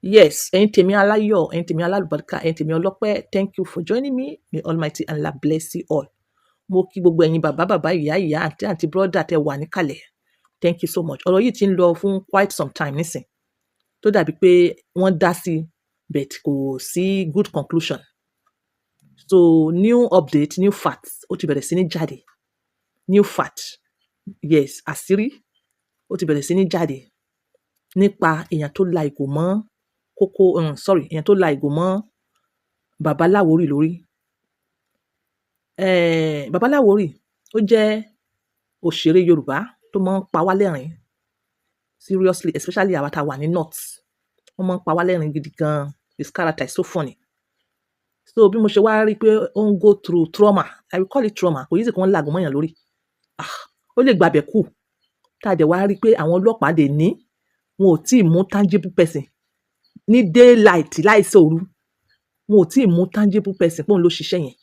Yes, ẹ̀yin tèmi aláyọ̀, ẹ̀yin tèmi alálùbáríkà, ẹ̀yin tèmi ọlọ́pẹ́, thank you for joining me. May Almighty Allah bless you all. Mo kí gbogbo ẹ̀yin bàbá, ìyá, àǹtí, brother tẹ wà níkàlẹ̀. Thank you so much. Ọ̀rọ̀ yìí ti ń lọ fún quite some time nísìn. Tó dàbí pé wọ́n dá sí but kò sí good conclusion. So new update, new facts, ó ti bẹ̀rẹ̀ sí ní jáde. New fact, yes, àṣírí, ó ti bẹ̀rẹ̀ sí ní jáde nípa èèyàn tó la ìgò mọ́ èèyàn tó la ìgò mọ́ Bàbá Láwórì lórí. Bàbá Láwórì ó jẹ́ òṣèré Yorùbá tó máa ń pa wá lẹ́rìn seriously, especially àwa tá wà ní north. Wọ́n máa ń pa wá lẹ́rìn gidi gan. His character is so funny. So bí mo ṣe wá rí pé ó ń go through trauma, I will call it trauma, kò yí sì kí wọ́n làgò mọ́yàn lórí. Ó lè gbàbẹ̀ kú. Tá a dẹ̀ wá rí pé àwọn ọlọ́pàá dè ní wọn ò tí ì mú tangible person ní daylight láìsí òru. Wọn ò tí ì mú tangible person pé òun ló ṣiṣẹ́ yẹn.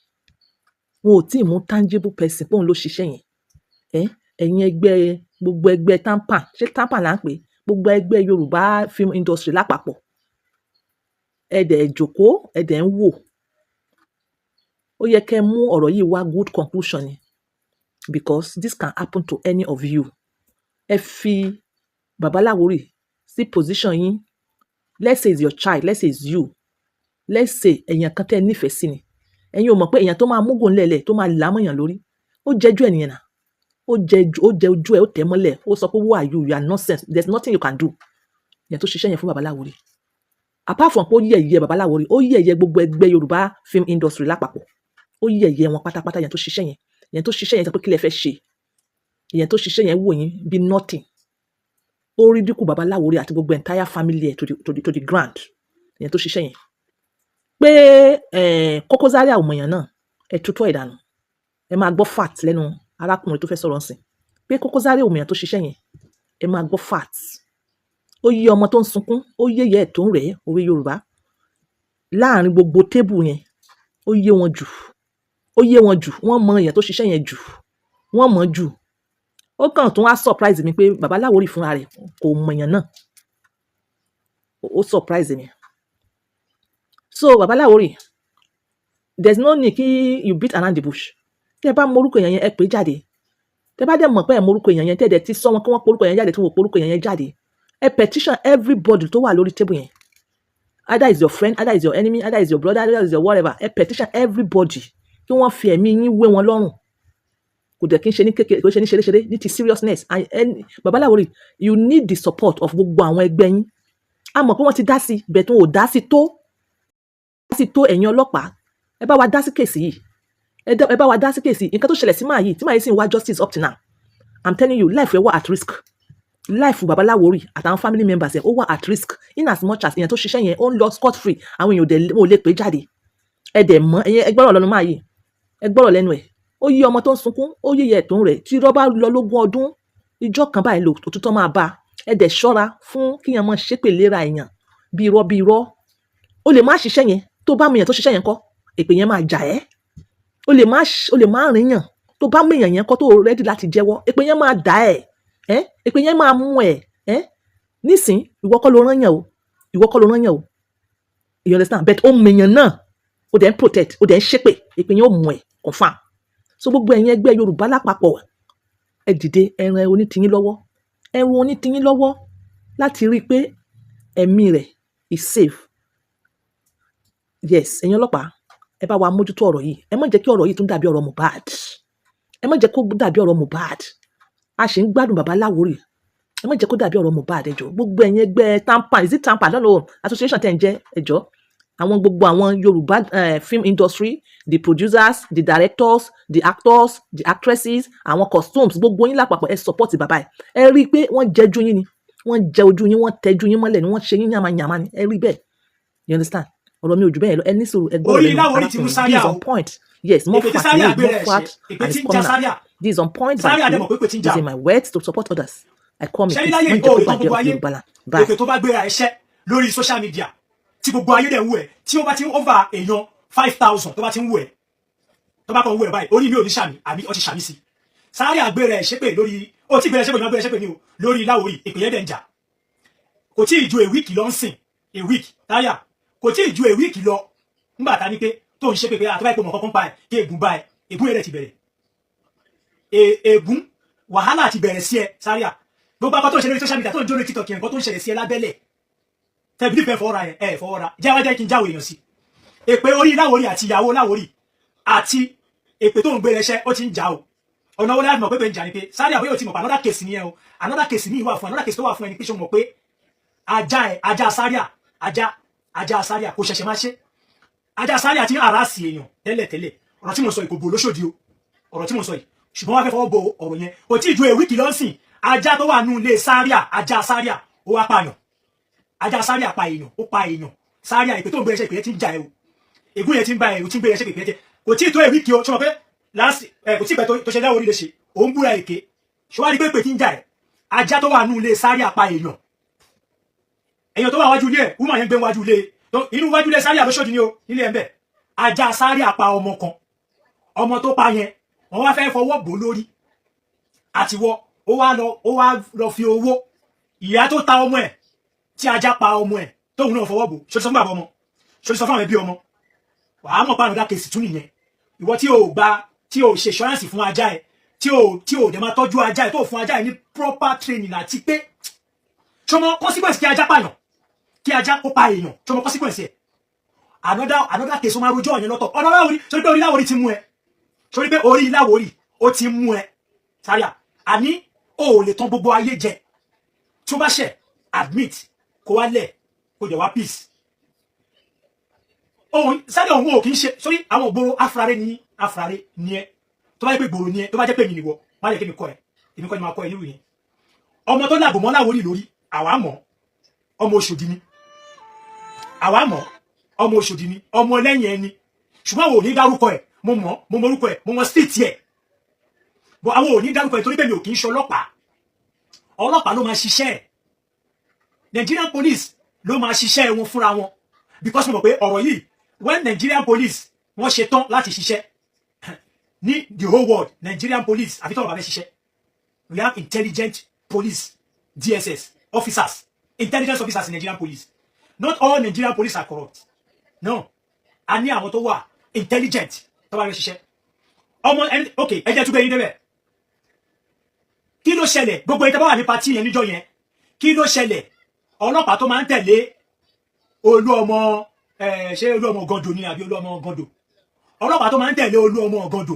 Wọn ò tí ì mú tangible person pé òun ló ṣiṣẹ́ yẹn. Ẹ̀yin ẹgbẹ́, gbogbo ẹgbẹ́ TAMPAN, ṣé TAMPAN là ń pè? Gbogbo ẹgbẹ́ Yorùbá film industry lápapọ̀. Ẹ dẹ̀ jókòó, ẹ dẹ̀ ń wò. Ó yẹ kẹ́ mú ọ̀rọ̀ yìí wá good conclusion ni. Because this can happen to any of you. Ẹ fi Bàbá Láwórì sí position yín. Let's say it's your child, let's say it's you. Let's say èèyàn kan tẹ́ nífẹ̀ẹ́ sí ni. Ẹ̀yin ò mọ̀ pé èèyàn tó máa múgò ńlẹ̀lẹ̀ tó máa là mọ́yàn lórí. Ó jẹ́jú ènìyàn náà. Ó jẹ ojú ẹ̀, ó tẹ̀ mọ́lẹ̀. Ó sọ pé who are you? You are nonsense. There's nothing you can do. Èèyàn tó ṣiṣẹ́ yẹn fún Bàbá Láwórì. Apart from pé ó yẹ̀yẹ́ Bàbá Láwórì, ó yẹ̀yẹ́ gbogbo ẹgbẹ́ Yorùbá film industry lápapọ̀. Ó yẹ̀yẹ́ wọn pátápátá, èèyàn tó ṣiṣẹ́ yẹn. Èèyàn tó ṣiṣẹ́ yẹn sọ pé kí lẹ fẹ́ ṣe. Èèyàn tó ṣiṣẹ́ yẹn wò yín bí nothing. Ó rí dínkù Bàbá Láwórì àti gbogbo entire family ẹ̀ to the ground. Èèyàn tó ṣiṣẹ́ yẹn. Pé Koko Zaria ò mọ̀yàn náà, ẹ tutọ́ ẹ̀ dànù. Ẹ máa gbọ́ fact lẹ́nu arákùnrin tó fẹ́ sọ̀rọ̀ ńsìn. Pé Koko Zaria ò mọ̀yàn tó ṣiṣẹ́ yẹn. Ẹ máa gbọ́ fact. Ó yé ọmọ tó ń sunkún, ó yé ìyá ẹ̀ tó ń rẹ̀ ẹ́, òwe Yorùbá. Láàárín gbogbo tébù yẹn, ó yé wọn jù. Ó yé wọn jù. Wọ́n mọ èèyàn tó ṣiṣẹ́ yẹn jù. Wọ́n mọ̀ jù. Ó kàn tún wá surprise mi pé Bàbá Láwórì fúnra rẹ̀ kò mọ̀yàn náà. Ó surprise mi. So Bàbá Láwórì, there's no need kí you beat around the bush. Tẹ́ bá mọ orúkọ èèyàn yẹn, ẹ pè jáde. Tẹ́ bá dẹ̀ mọ̀ pé ẹ mọ orúkọ èèyàn yẹn, tẹ́ dẹ̀ ti sọ wọn kí wọ́n pe orúkọ yẹn jáde tí wọ́n pe orúkọ yẹn jáde. Ẹ petition everybody tó wà lórí table yẹn. Either is your friend, either is your enemy, either is your brother, either is your whatever. Ẹ petition everybody kí wọ́n fi ẹ̀mí yín wé wọn lọ́rùn. Kò dẹ̀ kí n ṣe ní kékeré, kò ṣe ní ṣeré ní ti seriousness. Bàbá Láwórì, you need the support of gbogbo àwọn ẹgbẹ́ yín. A mọ̀ pé wọ́n ti dá sí, bẹ̀ tí wọn ò dá sí tó ẹ̀yin ọlọ́pàá. Ẹ bá wa dá sí kéèsì yìí. Ẹ bá wa dá sí kéèsì. Nǹkan tó ṣẹlẹ̀ sí máa yìí, tí máa yìí sì ń wá justice up to now. I'm telling you, life rẹ̀ wà at risk. Life Bàbá Láwórì àtàwọn family members ẹ̀ ó wà at risk. In as much as èèyàn tó ṣiṣẹ́ yẹn ó ń lọ scot free, àwọn èèyàn ò lè pè jáde. Ẹ dẹ̀ mọ̀, ẹ gbọ́rọ̀ lẹ́nu máa yìí. Ẹ gbọ́rọ̀ lẹ́nu ẹ̀. Ó yé ọmọ tó ń sunkún, ó yé ìyá ẹ̀ tó ń rẹ̀. Tí irọ́ bá lọ lógún ọdún, ìjọ́ kan báyìí lò òtútọ́ máa bá. Ẹ dẹ̀ ṣọ́ra fún kíyàn máa ṣépè léra èèyàn bí irọ́. Ó lè má ṣiṣẹ́ yẹn, tó bá mọ èèyàn tó ṣiṣẹ́ yẹn kọ́, èpè yẹn máa jà ẹ́. Ó lè má rìn yàn, tó bá mọ èèyàn yẹn kọ́ tó ready láti jẹ́wọ́, èpè yẹn máa dà ẹ́. Èpè yẹn máa mú ẹ̀. Nísìn, ìwọ kọ́ ló rán yàn o. You understand? But ó mọ èèyàn náà, ó dẹ̀ ń protect, ó dẹ̀ ń ṣépè, èpè yẹn ó mú ẹ̀ confirm. So gbogbo ẹ̀yin ẹgbẹ́ Yorùbá lápapọ̀, ẹ dìde, ẹ ran onítìyín lọ́wọ́. Ẹ ran onítìyín lọ́wọ́ láti rí i pé ẹ̀mí rẹ̀ is safe. Yes, ẹ̀yin ọlọ́pàá, ẹ bá wa mójútó ọ̀rọ̀ yìí. Ẹ má jẹ́ kí ọ̀rọ̀ yìí tún dàbí ọ̀rọ̀ Mohbad. Ẹ má jẹ́ kó dàbí ọ̀rọ̀ Mohbad. A ṣì ń gbádùn Bàbá Láwórì. Ẹ má jẹ́ kó dàbí ọ̀rọ̀ Mohbad ẹ jọ̀ọ́. Gbogbo ẹ̀yin ẹgbẹ́ TAMPAN, is it TAMPAN? I don't know, association tẹ́ ń jẹ́ ẹ jọ̀ọ́. Gbogbo àwọn Yorùbá film industry, the producers, the directors, the actors, the actresses, àwọn costumes, gbogbo yín lápapọ̀ ẹ support bàbá ẹ̀. Ẹ rí i pé wọ́n jẹ́jú yín ni. Wọ́n jẹ ojú yín, wọ́n tẹ́jú yín mọ́lẹ̀ ni, wọ́n ṣe yín yàmàyàmà ni. Ẹ rí bẹ́ẹ̀. You understand? Ọ̀rọ̀ mi ò jù bẹ́ẹ̀ lọ. Ẹ ní sùúrù, ẹ gbọ́dọ̀ lẹ́nu arákùnrin. This is on point. Yes, more fact and it's coming out. This is on point by you. This is my words to support others. I come in peace. Òkè tó bá gbéra ẹṣẹ́ lórí social media tí gbogbo ayé dẹ̀ ń wù ẹ́, tí ó bá ti ń over èèyàn 5,000 tó bá ti ń wù ẹ́, tó bá kàn wù ẹ́ báyìí, orí mi ò ní ṣàmì, àbí ó ti ṣàmì sí. Zaria àgbéra ẹ̀ ṣépè lórí, ó ti gbéra ṣépè ní o, lórí Láwórì, ìpè yẹn dẹ̀ ń jà. Kò tí ì ju a week lọ ń sìn a week táyà kò tí ì ju a week lọ nígbà tá ní pé tó ń ṣe pé àtúbà ìpò mọ̀ kọ́kọ́ pa ẹ̀ kí ègún bá ẹ̀ ègún ẹ̀rẹ̀ ti bẹ̀rẹ̀ ègún wàhálà ti bẹ̀rẹ̀ sí ẹ Zaria gbogbo akọ́ tó ń ṣe lórí social media tó ń jó lórí TikTok yẹn nǹkan tó ń ṣẹlẹ̀ sí ẹ lábẹ́lẹ̀ tẹ̀bí nífẹ̀ẹ́ fọwọ́ra ẹ̀ fọwọ́ra jẹ́ kí n jáwé èèyàn sí èpè orí Láwórì àti ìyàwó Láwórì àti èpè tó ń gbé rẹṣẹ́ ó ti ń jà o ọ̀nà wọlé àti mọ̀ pé pé ń jà ni pé Zaria bóyá o ti mọ̀ pé another case ni ẹ o another case ní ìwà fún another case tó wà fún ẹni pé ṣe mọ̀ pé ajá Zaria kò ṣẹ̀ṣẹ̀ máa ṣe ajá Zaria ti ń harass èèyàn tẹ́lẹ̀tẹ́lẹ̀ ọ̀rọ̀ tí mo sọ ìkòbò lóṣòdì o ọ̀rọ̀ tí mo sọ yìí ṣùgbọ́n wọ́n fẹ́ fọwọ́ bo ọ̀rọ̀ yẹn kò tí ì ju èwìkì lọ́sìn ajá tó wà nù ilé Zaria ajá Zaria ó wá pààyàn ajá Zaria pa èèyàn ó pa èèyàn Zaria ìpè tó ń gbé ẹṣẹ ìpè yẹn ti ń jà ẹ o ègún yẹn ti ń ba ẹ o ti ń gbé ẹṣẹ ìpè yẹn kò tí ì tó èwìkì o ṣọmọ pé kò tí ì pẹ́ tó ṣe Láwórì lè ṣe òun búra èké ṣọwárí pé pè tí ń jà ẹ ajá tó wà nù ilé Zaria pa èèyàn tó wà wájú ilé ẹ wúmọ yẹn gbé wájú ilé inú wájú ilé Zaria lóṣòdì ni o nílé ẹ ń bẹ ajá Zaria pa ọmọ kan ọmọ tó pa yẹn wọ́n wá fẹ́ fọwọ́ bò lórí àtiwọ́ ó wá lọ fi owó ìyá tó ta ọmọ ẹ̀ tí ajá pa ọmọ ẹ̀ tóun náà fọwọ́ bò ṣoṣo fún bàbá ọmọ ṣoṣo sọ fún àwọn ẹbí ọmọ wàá mọ̀ pàrọ̀ dákèsì tún nìyẹn ìwọ tí o ṣe ṣọ́ránsì fún ajá ẹ̀ tí o dẹ̀ máa tọ́jú ajá ẹ̀ tó fún ajá ẹ̀ ní proper training àti pé ṣọmọ consequence kí ajá pààyàn kí ajá kó pa èèyàn ṣọmọ consequence ẹ̀ another case ó máa rojọ́ yẹn lọ́tọ̀ ọ̀nà Láwórì torí pé orí Láwórì ti mú ẹ torí pé orí Láwórì ó ti mú ẹ Zaria àní o ò lè tán gbogbo ayé jẹ tí ó bá ṣe admit kó wá lẹ̀ kó jẹ wá peace ohun Zaria òun ò kì í ṣe sórí àwọn ògbóró afrare ní ẹ tó bá jẹ́ pé gbòòrò ní ẹ tó bá jẹ́ pé mi nìwọ má lè kí mi kọ́ ẹ èmi kọ́ ni máa kọ́ ẹ nírú yẹn ọmọ tó làbò mọ́ Láwórì lórí àwa mọ̀ ọmọ Òṣòdì ni àwa mọ̀ ọmọ Òṣòdì ni ọmọ lẹ́yìn ẹni ṣùgbọ́n àwọn ò ní dárúkọ ẹ̀ mo mọ̀ orúkọ ẹ̀ mo mọ̀ state ẹ̀ bọ̀ àwọn ò ní dárúkọ ẹ̀ torí bẹ́ẹ̀ mi ò kì í ṣe ọlọ́pàá ló máa ṣiṣẹ́ ẹ̀ Nigerian police ló máa ṣiṣẹ́ wọn fúnra wọn because mo mọ̀ pé ọ̀rọ̀ yìí when Nigerian police wọ́n ṣe tán láti ṣiṣẹ́ ní the whole world Nigerian police àfi tọ́wọ́ bá fẹ́ ṣiṣẹ́ we have intelligent police DSS officers intelligence officers in Nigerian police not all Nigerian police are corrupt no a ní àwọn tó wà intelligent tó bá fẹ́ ṣiṣẹ́ ọmọ ẹni ok ẹ jẹ́ túbẹ̀ yín débẹ̀ kí ló ṣẹlẹ̀ gbogbo ẹni tó bá wà ní pati yẹn níjọ́ yẹn kí ló ṣẹlẹ̀ ọlọ́pàá tó máa ń tẹ̀lé olú ọmọ ṣé olú ọmọ Ògàndò ni àbí olú ọmọ Ògàndò ọlọ́pàá tó máa ń tẹ̀lé olú ọmọ Ògàndò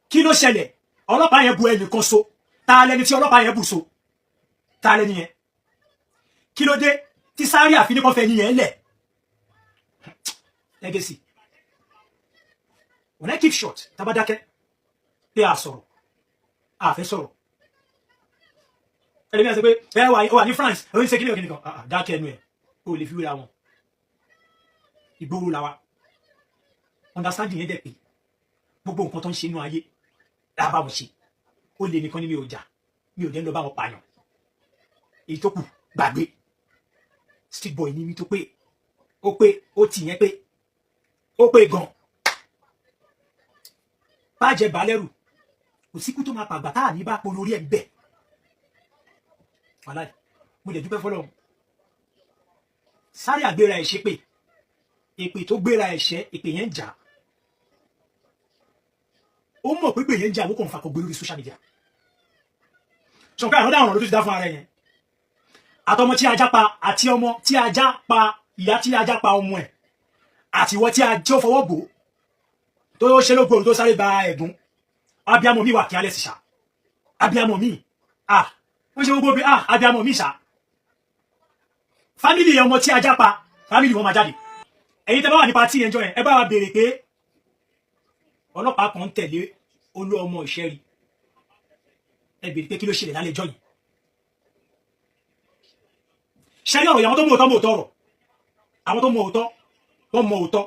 kí ló ṣẹlẹ̀ ọlọ́pàá yẹn bu ẹnìkan so ta lẹni tí ọlọ́pàá yẹn bù so ta lẹni yẹn kí ló dé tí Zaria àfi ní kọ́ fẹ́ yẹn lẹ̀ legacy when I keep short tabadake pé a sọ̀rọ̀ a fẹ́ sọ̀rọ̀ ẹlẹ́mìí àti pé ẹ wà ní France ẹ ń ṣe kílíọ̀ kìnìkan dákẹ́ ẹnu ẹ̀ o lè fi wéra wọn ìgboro làwa understanding yẹn dẹ̀ pé gbogbo nǹkan tó ń ṣe inú ayé lábá wọn ṣe ó lè nìkan ní mi ò jà mi ò dé lọ bá wọn pààyàn èyí tó kù gbàgbé street boy ní mi tó pé ó tì yẹn pé ó pé gan bàjẹ́ balẹ̀rù kò síkú tó máa pàgbà táà ní bá polo orí ẹ̀ ń bẹ̀ wàláì mo lè dúpẹ́ fọlọ́run Zaria gbéra ẹ̀ ṣe pé èpè tó gbéra ẹ̀ ṣẹ́ èpè yẹn ń jà ó mọ̀ pé pè yẹn ń jà ó kàn fà kọ̀ gbé lórí social media ṣọ̀kẹ́ àwọn dáhùn ló ti dá fún ara yẹn àtọmọ tí ajá pa àti ọmọ tí ajá pa ìyá tí ajá pa ọmọ ẹ̀ àti ìwọ tí ó fọwọ́ bò tó ṣe lógo tó sáré ba ẹ̀gún abiyamọ mi wà kí alẹ́ sì ṣá abiyamọ mi wọ́n ṣe gbogbo bí abiyamọ mi ṣá fámìlì ọmọ tí ajá pa fámìlì wọn máa jáde ẹ̀yin tẹ́ bá wà ní pàtí ẹjọ́ yẹn ẹ bá wa béèrè pé ọlọ́pàá kan tẹ̀lé olú ọmọ ìṣẹ́rí ẹ béèrè pé kí ló ṣẹlẹ̀ lálẹ́ ẹjọ́ yìí ṣẹ́rí ọ̀rọ̀ àwọn tó mú òótọ́ mú òótọ́ ọ̀rọ̀ àwọn tó mú òótọ́ wọ́n mọ òótọ́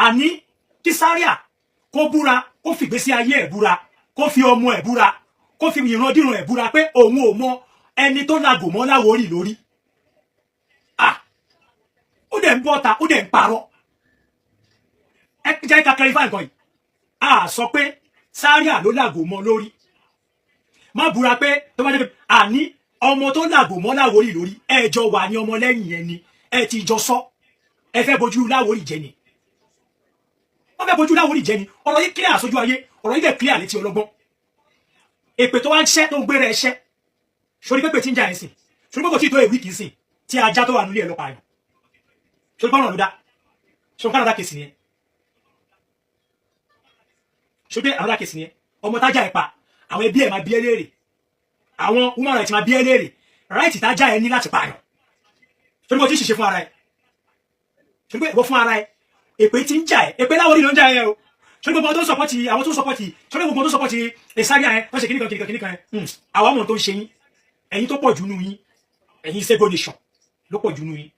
àní kí Zaria kó búra kó fìgbésí ayé ẹ̀ búra kó fi ọmọ ẹ̀ búra kó fi ìrandíran ẹ̀ búra pé òun ò mọ ẹni tó làgò mọ́ Láwórì lórí ó dẹ̀ ń bọ́ta ó dẹ̀ ń parọ́ ẹ jẹ́ ká clarify nǹkan yìí sọ pé Zaria ló làgò mọ́ lórí má búra pé tó bá dé pé àní ọmọ tó làgò mọ́ Láwórì lórí ẹjọ́ wà ní ọmọ lẹ́yìn yẹn ni ẹ ti jọ sọ ẹ fẹ́ bojú Láwórì jẹ ni wọ́n fẹ́ bojú Láwórì jẹ ni ọ̀rọ̀ yìí clear sójú ayé ọ̀rọ̀ yìí dẹ̀ clear létí ọlọ́gbọ́n èpè tó wá ń ṣẹ́ tó ń gbére ẹṣẹ́ sórí pépè tí ń jà ẹ̀sìn sórí pépè tí tó èwì kìí sìn tí ajá tó wà nílé ẹ̀ lọ́pàá yẹn sórí pọ́nrán ló dá sórí Canada kèsì nìyẹn sórí pé Canada kèsì nìyẹn ọmọ tájà ẹ̀ pa àwọn ẹbí ẹ̀ máa bí ẹ léèrè àwọn human rights máa bí ẹ léèrè right tájà ẹ ní láti pààyàn sórí pé o ti ṣiṣẹ́ fún ara ẹ sórí pé ìwọ fún ara ẹ èpè tí ń jà ẹ èpè Láwórì ló ń jà ẹ o sórí gbogbo tó sọpọ́tì àwọn tó sọpọ́tì sórí gbogbo tó sọpọ́tì ẹ̀sáríà ẹ wọ́n ṣe kìnnìkan àwọn ọmọ tó ń ṣe yín ẹ̀yin tó pọ̀ jù nù yín ẹ̀yin Sebo Nation ló pọ̀ jù nù yín